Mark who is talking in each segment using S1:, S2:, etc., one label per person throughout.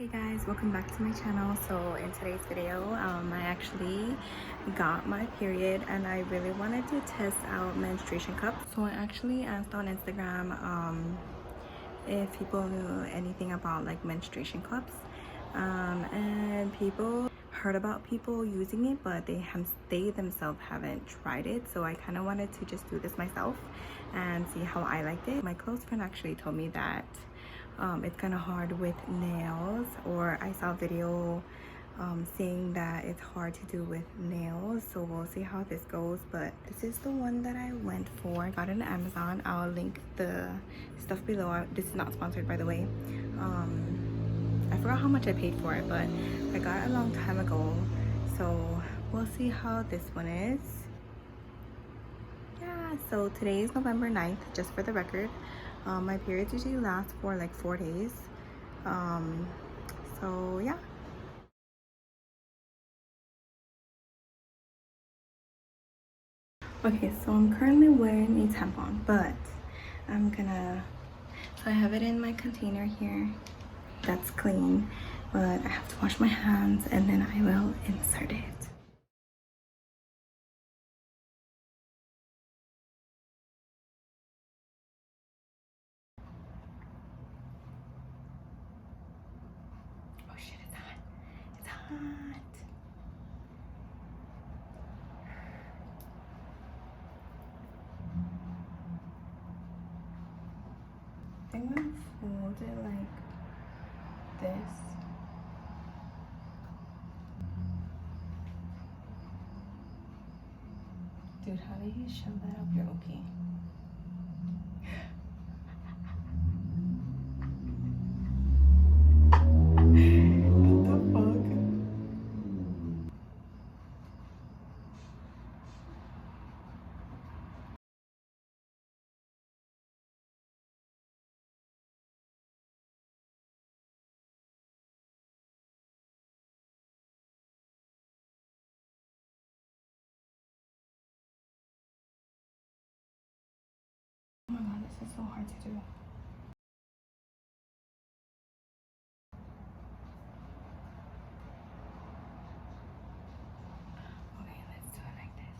S1: Hey guys, welcome back to my channel. So in today's video, I actually got my period and I really wanted to test out menstruation cups. So I actually asked on Instagram if people knew anything about like menstruation cups, and people heard about people using it, but they themselves haven't tried it. So I kind of wanted to just do this myself and see how I liked it. My close friend actually told me that it's kind of hard with nails, or I saw a video saying that it's hard to do with nails, so we'll see how this goes. But this is the one that I went for. I got it on Amazon. I'll link the stuff below. This is not sponsored, by the way. I forgot how much I paid for it, but I got it a long time ago, so we'll see how this one is. Yeah, so today is November 9th, just for the record. My periods usually last for like 4 days. So yeah. Okay, so I'm currently wearing a tampon, but so I have it in my container here. That's clean, but I have to wash my hands and then I will insert it. Oh shit, it's hot. It's hot. I'm gonna fold it like this. Dude, how do you shove that up your okay? What the fuck? Oh my god, this is so hard to do. Okay, let's do it like this.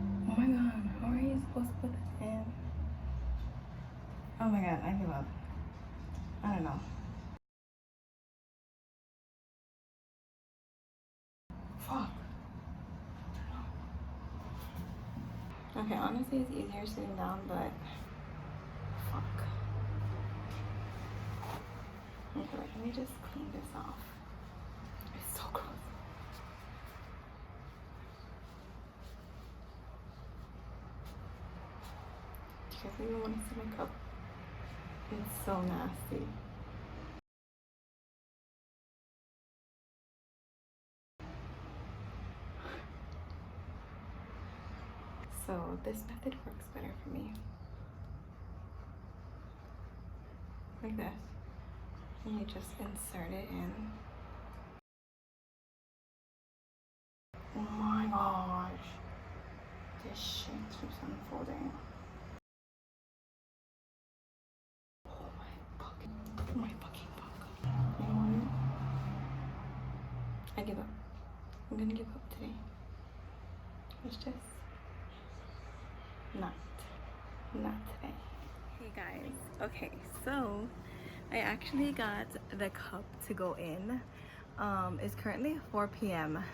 S1: Oh my god, how are you supposed to put this in? Oh my god, I give up. I don't know. Fuck. Okay, honestly, it's easier sitting down, but fuck. Okay, let me just clean this off. It's so gross. Do you guys even want to see my cup? It's so nasty. So this method works better for me. Like this. And you just insert it in. Oh my gosh. This shit keeps unfolding. Oh my fucking fuck. You know what? I give up. I'm gonna give up today. It's just not today. Hey guys, okay, so I actually got the cup to go in. It's currently 4 p.m.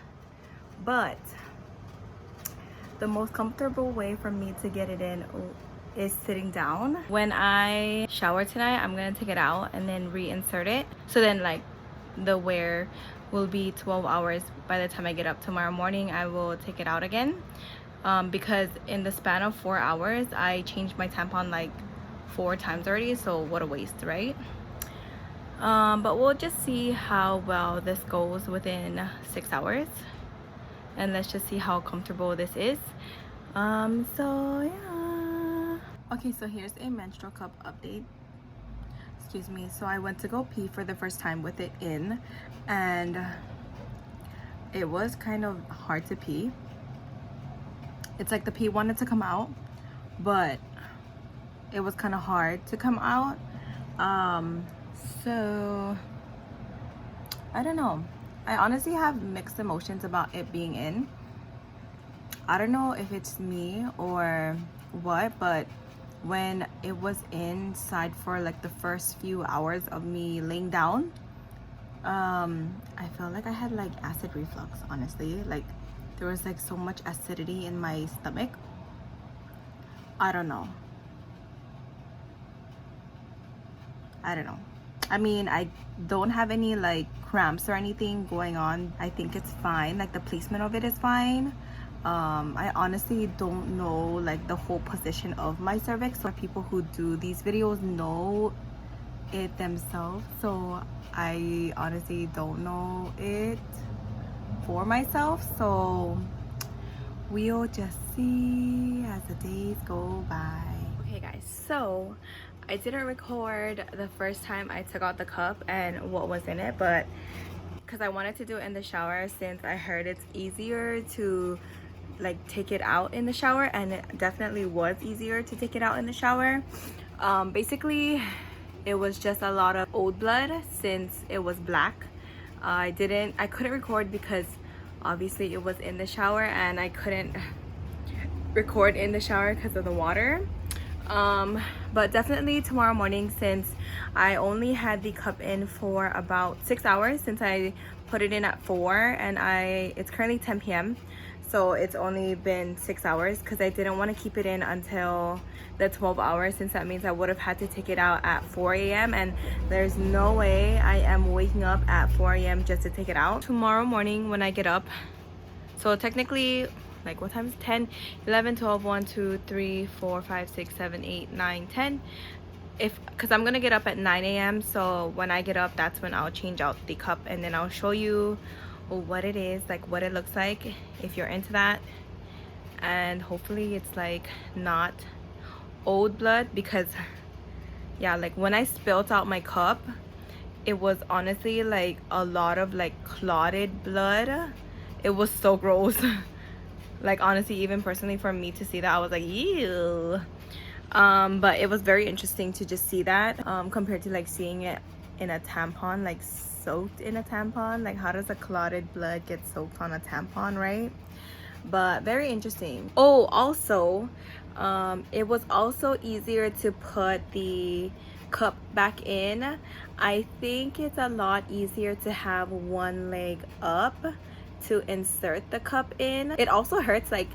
S1: but the most comfortable way for me to get it in is sitting down. When I shower tonight, I'm gonna take it out and then reinsert it, so then like the wear will be 12 hours. By the time I get up tomorrow morning, I will take it out again, because in the span of 4 hours I changed my tampon like 4 times already, so what a waste, right? But we'll just see how well this goes within 6 hours, and let's just see how comfortable this is. So yeah. Okay, so here's a menstrual cup update. Excuse me. So I went to go pee for the first time with it in, and it was kind of hard to pee. It's like the pee wanted to come out, but it was kind of hard to come out. So I don't know. I honestly have mixed emotions about it being in. I don't know if it's me or what, but when it was inside for like the first few hours of me laying down, I felt like I had like acid reflux, honestly. Like there was like so much acidity in my stomach. I don't know. I mean, I don't have any like cramps or anything going on. I think it's fine. Like the placement of it is fine. I honestly don't know like the whole position of my cervix, or people who do these videos know it themselves. So I honestly don't know it for myself. So we'll just see as the days go by. Okay guys, so I didn't record the first time I took out the cup and what was in it, but because I wanted to do it in the shower, since I heard it's easier to like take it out in the shower, and it definitely was easier to take it out in the shower. Basically it was just a lot of old blood since it was black. I couldn't record because obviously it was in the shower, and I couldn't record in the shower because of the water. But definitely tomorrow morning, since I only had the cup in for about 6 hours, since I put it in at 4 and it's currently 10 p.m. so it's only been 6 hours because I didn't want to keep it in until the 12 hours, since that means I would have had to take it out at 4 a.m. and there's no way I am waking up at 4 a.m. just to take it out. Tomorrow morning when I get up, so technically, like what time is it? 10, 11, 12, 1, 2, 3, 4, 5, 6, 7, 8, 9, 10. Because I'm gonna get up at 9 a.m. so when I get up, that's when I'll change out the cup, and then I'll show you what it is, like what it looks like, if you're into that. And hopefully it's like not old blood, because yeah, like when I spilled out my cup, it was honestly like a lot of like clotted blood. It was so gross. Like honestly, even personally for me to see that, I was like, ew. But it was very interesting to just see that, compared to like seeing it in a tampon, like soaked in a tampon. Like how does a clotted blood get soaked on a tampon, right? But very interesting. Oh, also, it was also easier to put the cup back in. I think it's a lot easier to have one leg up to insert the cup in. It also hurts like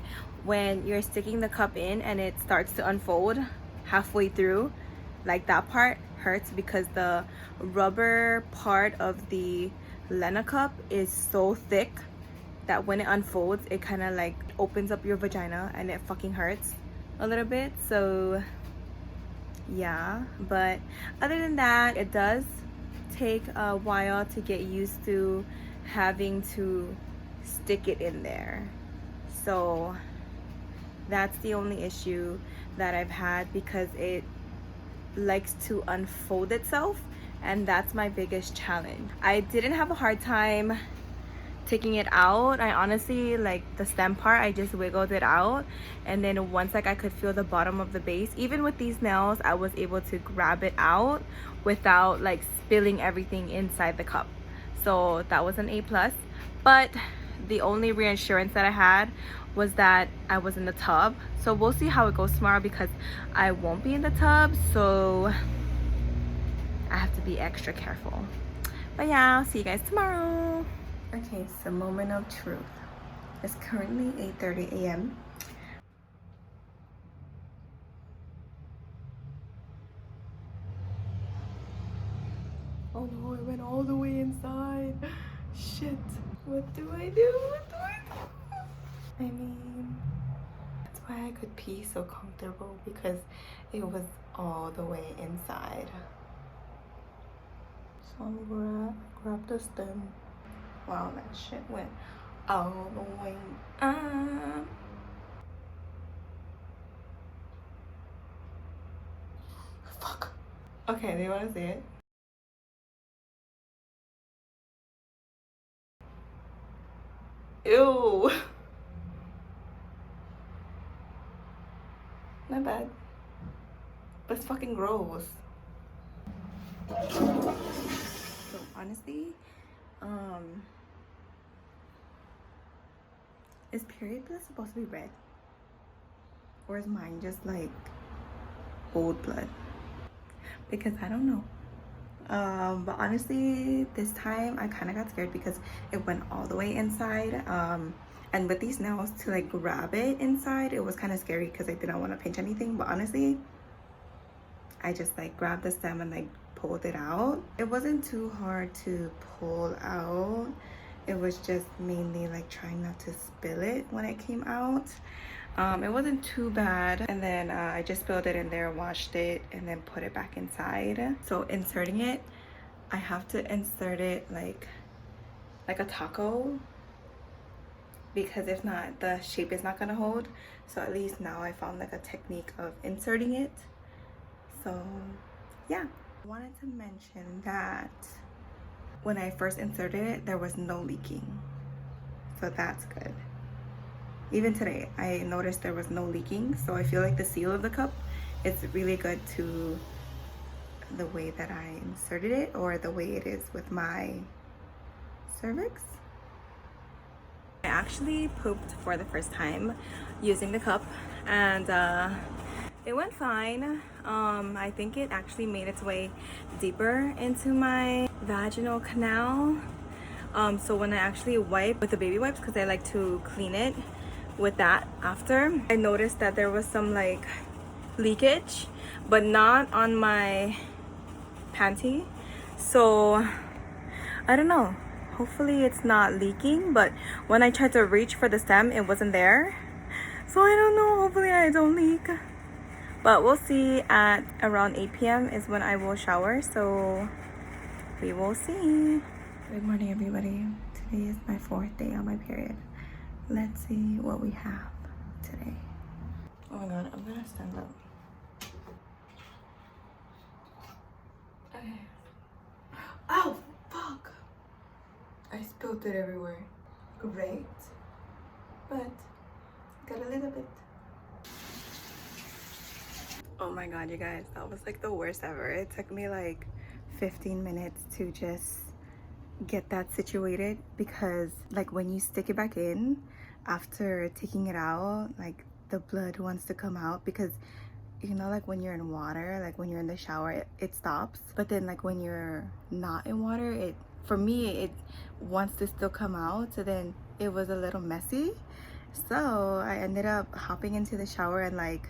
S1: when you're sticking the cup in and it starts to unfold halfway through. Like that part hurts because the rubber part of the Lena Cup is so thick that when it unfolds, it kind of like opens up your vagina and it fucking hurts a little bit. So yeah, but other than that, it does take a while to get used to having to stick it in there. So that's the only issue that I've had, because it likes to unfold itself, and that's my biggest challenge. I didn't have a hard time taking it out. I honestly, like the stem part, I just wiggled it out, and then once like I could feel the bottom of the base, even with these nails, I was able to grab it out without like spilling everything inside the cup. So that was an A plus. But the only reassurance that I had was that I was in the tub. So we'll see how it goes tomorrow, because I won't be in the tub, so I have to be extra careful. But yeah, I'll see you guys tomorrow. Okay, so moment of truth. It's currently 8:30 a.m. Oh no, I went all the way inside. Shit. What do I do? What do I do? I mean, that's why I could pee so comfortable, because it was all the way inside. So I'm grab the stem. Wow, that shit went all the way up. Fuck. Okay, do you want to see it? Ew. Not bad. But it's fucking gross. So honestly, is period blood supposed to be red? Or is mine just like old blood? Because I don't know. But honestly, this time I kind of got scared because it went all the way inside. And with these nails, to like grab it inside, it was kind of scary because I didn't want to pinch anything. But honestly, I just like grabbed the stem and like pulled it out. It wasn't too hard to pull out. It was just mainly like trying not to spill it when it came out. It wasn't too bad. And then I just spilled it in there, washed it, and then put it back inside. So inserting it, I have to insert it like a taco, because if not, the shape is not gonna hold. So at least now I found like a technique of inserting it. So yeah, I wanted to mention that when I first inserted it, there was no leaking, so that's good. Even today, I noticed there was no leaking, so I feel like the seal of the cup is really good to the way that I inserted it, or the way it is with my cervix. I actually pooped for the first time using the cup, and it went fine. I think it actually made its way deeper into my vaginal canal. So when I actually wipe with the baby wipes, because I like to clean it with that after, I noticed that there was some like leakage, but not on my panty. So I don't know, hopefully it's not leaking. But when I tried to reach for the stem, it wasn't there. So I don't know, hopefully I don't leak. But we'll see. At around 8 p.m. is when I will shower, so we will see. Good morning, everybody. Today is my 4th day on my period. Let's see what we have today. Oh my god, I'm gonna stand up. Okay. Oh, fuck! I spilled it everywhere. Great. But, got a little bit. Oh my god, you guys, that was like the worst ever. It took me like 15 minutes to just get that situated, because like when you stick it back in after taking it out, like the blood wants to come out, because you know, like when you're in water, like when you're in the shower, it stops. But then like when you're not in water, it, for me, it wants to still come out. So then it was a little messy. So I ended up hopping into the shower and like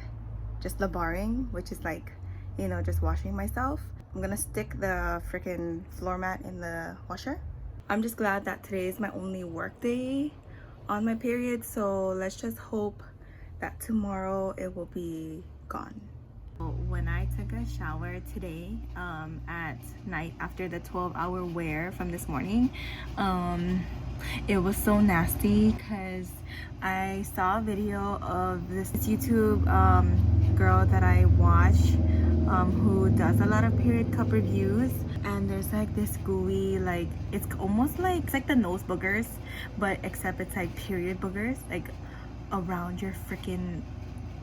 S1: just labaring, which is like, you know, just washing myself. I'm gonna stick the freaking floor mat in the washer. I'm just glad that today is my only work day on my period, so let's just hope that tomorrow it will be gone. When I took a shower today at night after the 12-hour wear from this morning, it was so nasty because I saw a video of this YouTube girl that I watch who does a lot of period cup reviews, and there's like this gooey, like it's almost like, it's like the nose boogers, but except it's like period boogers, like around your freaking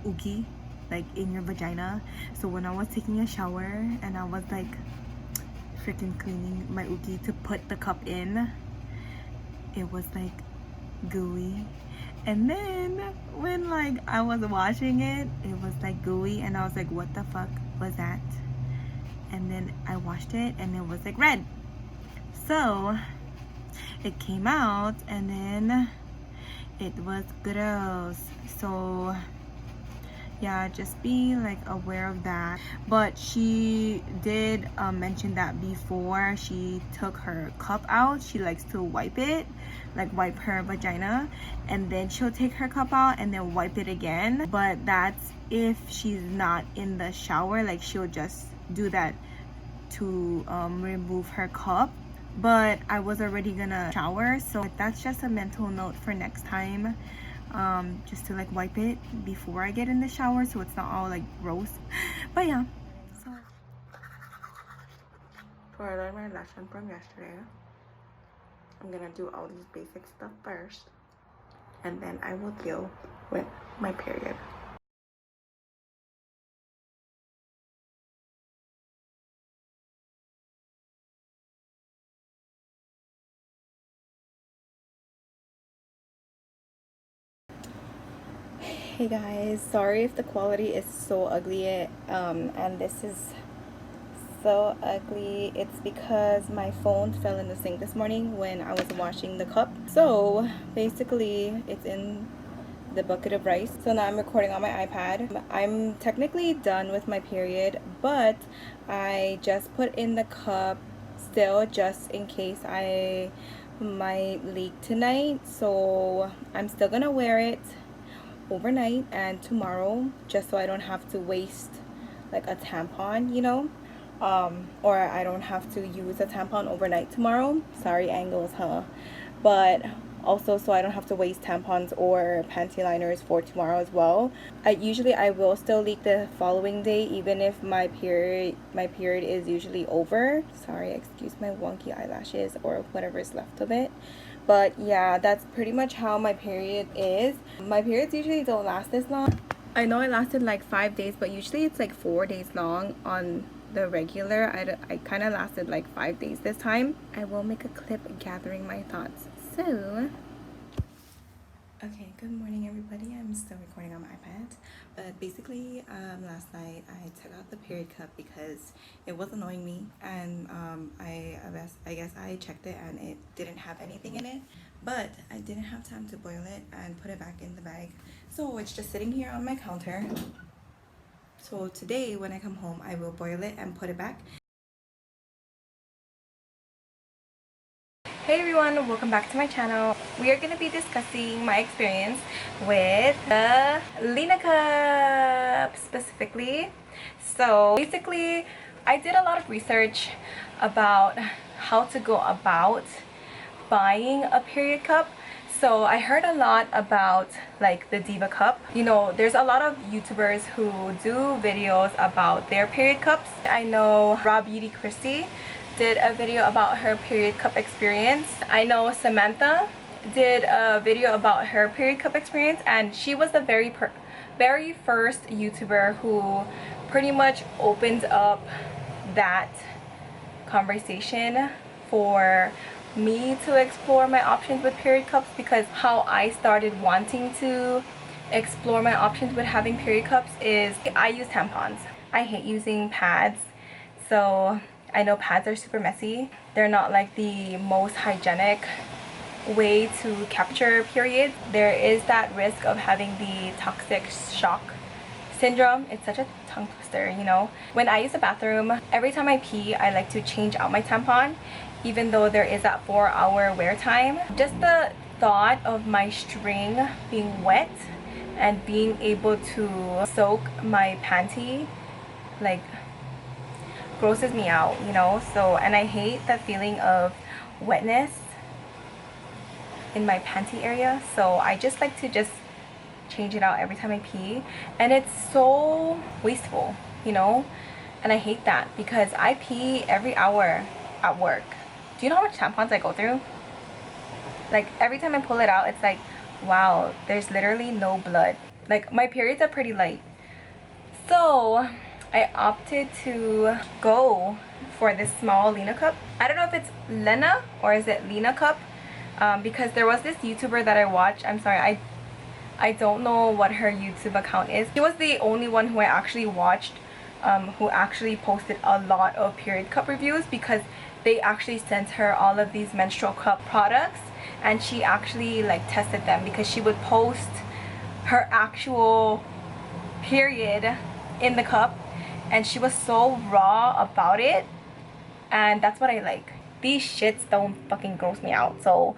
S1: oogie, like in your vagina. So when I was taking a shower and I was like freaking cleaning my oogie to put the cup in, it was like gooey. And then when like I was washing it, it was like gooey, and I was like, what the fuck was that? And then I washed it and it was like red. So it came out and then it was gross. So yeah, just be like aware of that. But she did mention that before she took her cup out, she likes to wipe it, like wipe her vagina, and then she'll take her cup out and then wipe it again. But that's if she's not in the shower, like she'll just do that to remove her cup. But I was already gonna shower, so that's just a mental note for next time. Just to like wipe it before I get in the shower so it's not all like gross. But yeah, so before I learn my lesson from yesterday, I'm gonna do all these basic stuff first, and then I will deal with my period. Hey guys, sorry if the quality is so ugly, and this is so ugly. It's because my phone fell in the sink this morning when I was washing the cup. So basically it's in the bucket of rice. So now I'm recording on my iPad. I'm technically done with my period, but I just put in the cup still just in case I might leak tonight. So I'm still gonna wear it overnight and tomorrow, just so I don't have to waste like a tampon, you know, or I don't have to use a tampon overnight tomorrow. Sorry, angles, huh? But also so I don't have to waste tampons or panty liners for tomorrow as well. Usually I will still leak the following day, even if my period is usually over. Sorry, excuse my wonky eyelashes or whatever is left of it. But yeah, that's pretty much how my period is. My periods usually don't last this long. I know it lasted like 5 days, but usually it's like 4 days long on the regular. I kind of lasted like 5 days this time. I will make a clip gathering my thoughts. So, okay, good morning everybody. I'm still recording on my iPad. But basically, last night I took out the period cup because it was annoying me. And I guess I checked it and it didn't have anything in it. But I didn't have time to boil it and put it back in the bag. So it's just sitting here on my counter. So today when I come home, I will boil it and put it back. Hey everyone, welcome back to my channel. We are going to be discussing my experience with the Lena Cup specifically. So basically, I did a lot of research about how to go about buying a period cup. So I heard a lot about like the Diva Cup. You know, there's a lot of YouTubers who do videos about their period cups. I know Raw Beauty Christy did a video about her period cup experience. I know Samantha did a video about her period cup experience, and she was the very first YouTuber who pretty much opened up that conversation for me to explore my options with period cups, because how I started wanting to explore my options with having period cups is I use tampons. I hate using pads. So I know pads are super messy. They're not like the most hygienic way to capture periods. There is that risk of having the toxic shock syndrome. It's such a tongue twister, you know. When I use the bathroom, every time I pee, I like to change out my tampon, even though there is that 4-hour wear time. Just the thought of my string being wet and being able to soak my panty like grosses me out, you know. So, and I hate the feeling of wetness in my panty area, so I just like to just change it out every time I pee, and it's so wasteful, you know. And I hate that because I pee every hour at work. Do you know how much tampons I go through? Like every time I pull it out, it's like, wow, there's literally no blood. Like my periods are pretty light, so I opted to go for this small Lena Cup. I don't know if it's Lena or is it Lena Cup, because there was this YouTuber that I watched. I'm sorry, I don't know what her YouTube account is. She was the only one who I actually watched who actually posted a lot of period cup reviews, because they actually sent her all of these menstrual cup products and she actually like tested them, because she would post her actual period in the cup and she was so raw about it, and that's what I like. These shits don't fucking gross me out, so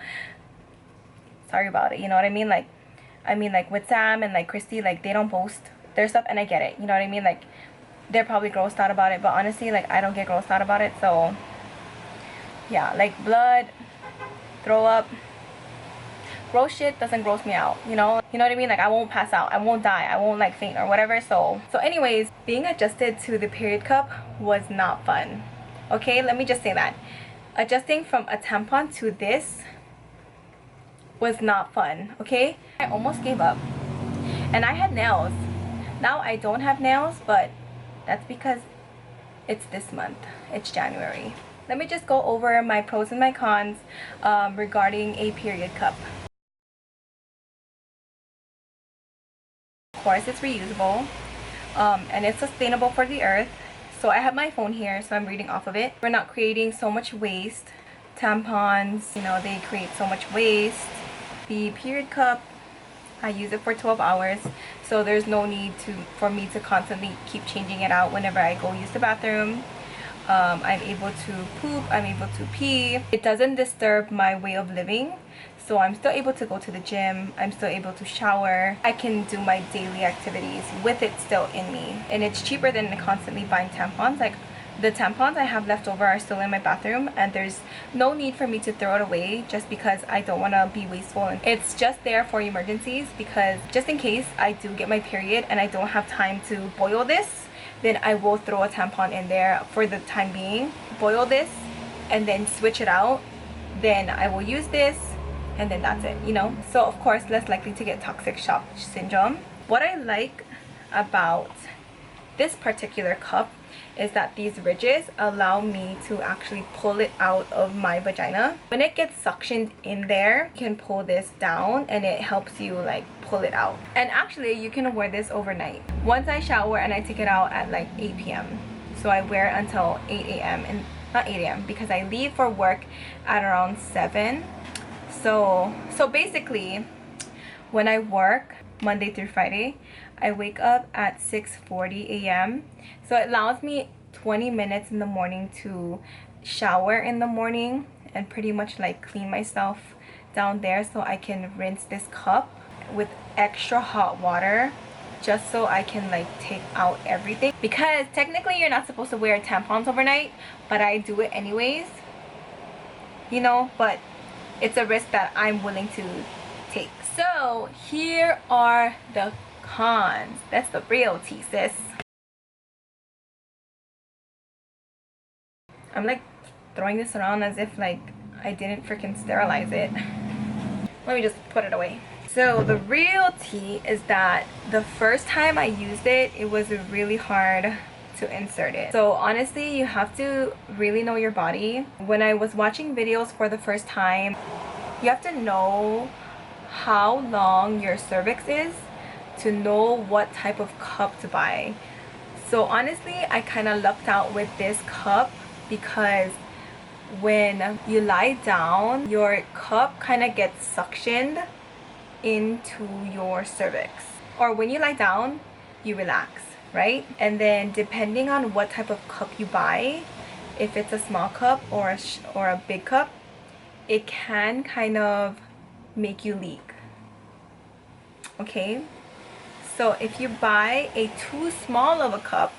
S1: sorry about it, you know what I mean? Like, I mean, like with Sam and like Christy, like they don't post their stuff, and I get it, you know what I mean? Like they're probably grossed out about it, but honestly, like I don't get grossed out about it. So yeah, like blood, throw up, gross shit doesn't gross me out, you know what I mean? Like I won't pass out, I won't die, I won't like faint or whatever. So anyways, being adjusted to the period cup was not fun. Okay, let me just say that adjusting from a tampon to this was not fun. Okay, I almost gave up. And I had nails. Now I don't have nails, but that's because it's this month, it's January. Let me just go over my pros and my cons regarding a period cup. Of course, it's reusable, and it's sustainable for the earth. So I have my phone here, so I'm reading off of it. We're not creating so much waste. Tampons, you know, they create so much waste. The period cup, I use it for 12 hours, so there's no need for me to constantly keep changing it out whenever I go use the bathroom. I'm able to poop, I'm able to pee. It doesn't disturb my way of living, so I'm still able to go to the gym, I'm still able to shower. I can do my daily activities with it still in me, and it's cheaper than constantly buying tampons. Like, the tampons I have left over are still in my bathroom, and there's no need for me to throw it away just because I don't want to be wasteful. And it's just there for emergencies, because just in case I do get my period and I don't have time to boil this, then I will throw a tampon in there for the time being. Boil this and then switch it out. Then I will use this, and then that's it, you know? So of course, less likely to get toxic shock syndrome. What I like about this particular cup is that these ridges allow me to actually pull it out of my vagina. When it gets suctioned in there, you can pull this down and it helps you like pull it out. And actually, you can wear this overnight. Once I shower and I take it out at like 8 p.m. So I wear it until 8 a.m. and not 8 a.m. because I leave for work at around 7. So basically, when I work Monday through Friday, I wake up at 6:40 a.m. So it allows me 20 minutes in the morning to shower in the morning and pretty much like clean myself down there, so I can rinse this cup with extra hot water just so I can like take out everything, because technically you're not supposed to wear tampons overnight, but I do it anyways, you know, but it's a risk that I'm willing to take. So here are the cons. That's the real tea, sis. I'm like throwing this around as if like I didn't freaking sterilize it. Let me just put it away. So the real tea is that the first time I used it, it was really hard to insert it. So honestly, you have to really know your body. When I was watching videos for the first time, you have to know how long your cervix is to know what type of cup to buy. So honestly, I kind of lucked out with this cup, because when you lie down, your cup kind of gets suctioned into your cervix. Or when you lie down, you relax, right? And then depending on what type of cup you buy, if it's a small cup or a big cup, it can kind of make you leak. Okay? So if you buy a too small of a cup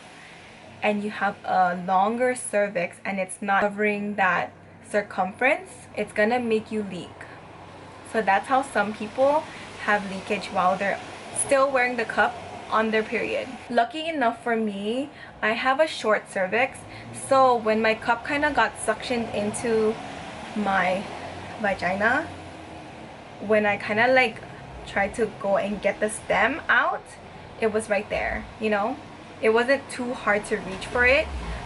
S1: and you have a longer cervix and it's not covering that circumference, it's gonna make you leak. So that's how some people have leakage while they're still wearing the cup on their period. Lucky enough for me, I have a short cervix, so when my cup kind of got suctioned into my vagina, when I kind of like tried to go and get the stem out, it was right there, you know? It wasn't too hard to reach for it.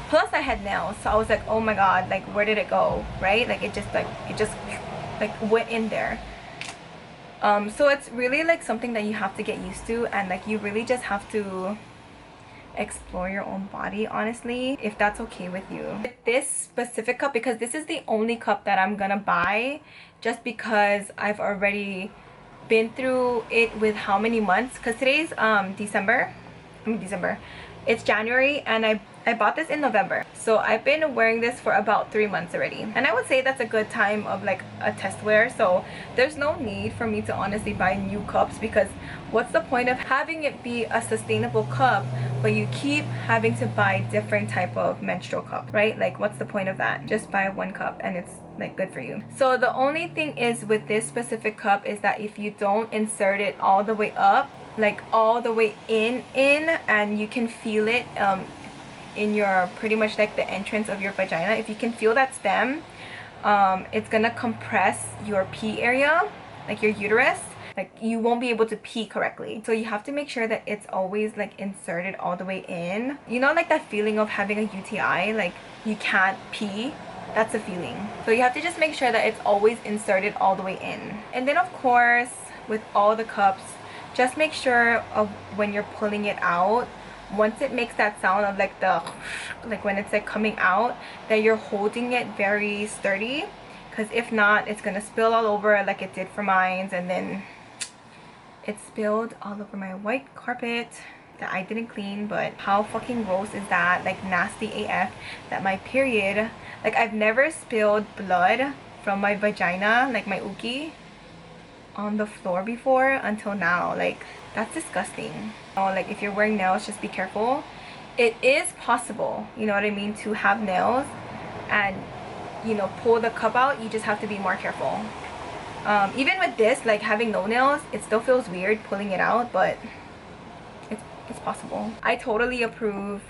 S1: Plus I had nails, so I was like, oh my god, like where did it go, right? Like it just went in there. So it's really like something that you have to get used to, and like you really just have to explore your own body, honestly, if that's okay with you. With this specific cup, because this is the only cup that I'm gonna buy, just because I've already been through it with how many months, because today's December, it's January, and I bought this in November, so I've been wearing this for about 3 months already, and I would say that's a good time of like a test wear. So there's no need for me to honestly buy new cups, because what's the point of having it be a sustainable cup but you keep having to buy different type of menstrual cup, right? Like what's the point of that? Just buy one cup and it's like good for you. So the only thing is with this specific cup is that if you don't insert it all the way up, like all the way in and you can feel it in your pretty much like the entrance of your vagina, if you can feel that stem, it's gonna compress your pee area, like your uterus. Like you won't be able to pee correctly, so you have to make sure that it's always like inserted all the way in. You know, like that feeling of having a UTI, like you can't pee? That's a feeling. So you have to just make sure that it's always inserted all the way in. And then of course, with all the cups, just make sure of when you're pulling it out, once it makes that sound of like the, like when it's like coming out, that you're holding it very sturdy, because if not, it's gonna spill all over like it did for mine. And then it spilled all over my white carpet that I didn't clean. But how fucking gross is that? Like nasty AF. That my period, like I've never spilled blood from my vagina, like my uki, on the floor before until now. Like that's disgusting. Oh, like if you're wearing nails, just be careful. It is possible, you know what I mean, to have nails and, you know, pull the cup out. You just have to be more careful. Even with this, like having no nails, it still feels weird pulling it out, but it's possible. I totally approve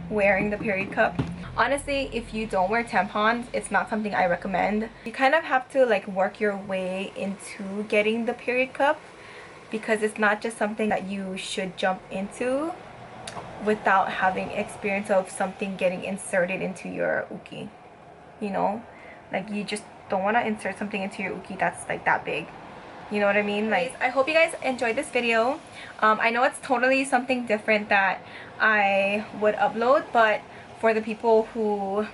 S1: wearing the period cup. Honestly, if you don't wear tampons, it's not something I recommend. You kind of have to like work your way into getting the period cup, because it's not just something that you should jump into without having experience of something getting inserted into your uki, you know. Like you just don't want to insert something into your uki that's like that big, you know what I mean. Like, I hope you guys enjoyed this video. I know it's totally something different that I would upload, but for the people who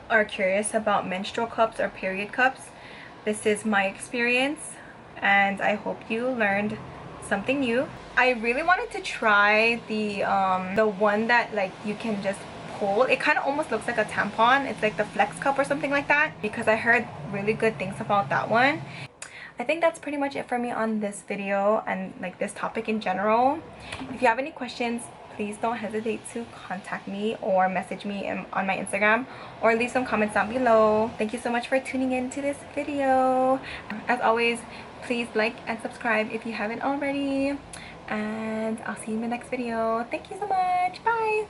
S1: are curious about menstrual cups or period cups, this is my experience, and I hope you learned something new. I really wanted to try the one that like you can just pull. It kind of almost looks like a tampon. It's like the flex cup or something like that, because I heard really good things about that one. I think that's pretty much it for me on this video and like this topic in general. If you have any questions, please don't hesitate to contact me or message me on my Instagram, or leave some comments down below. Thank you so much for tuning in to this video. As always, please like and subscribe if you haven't already, and I'll see you in the next video. Thank you so much. Bye.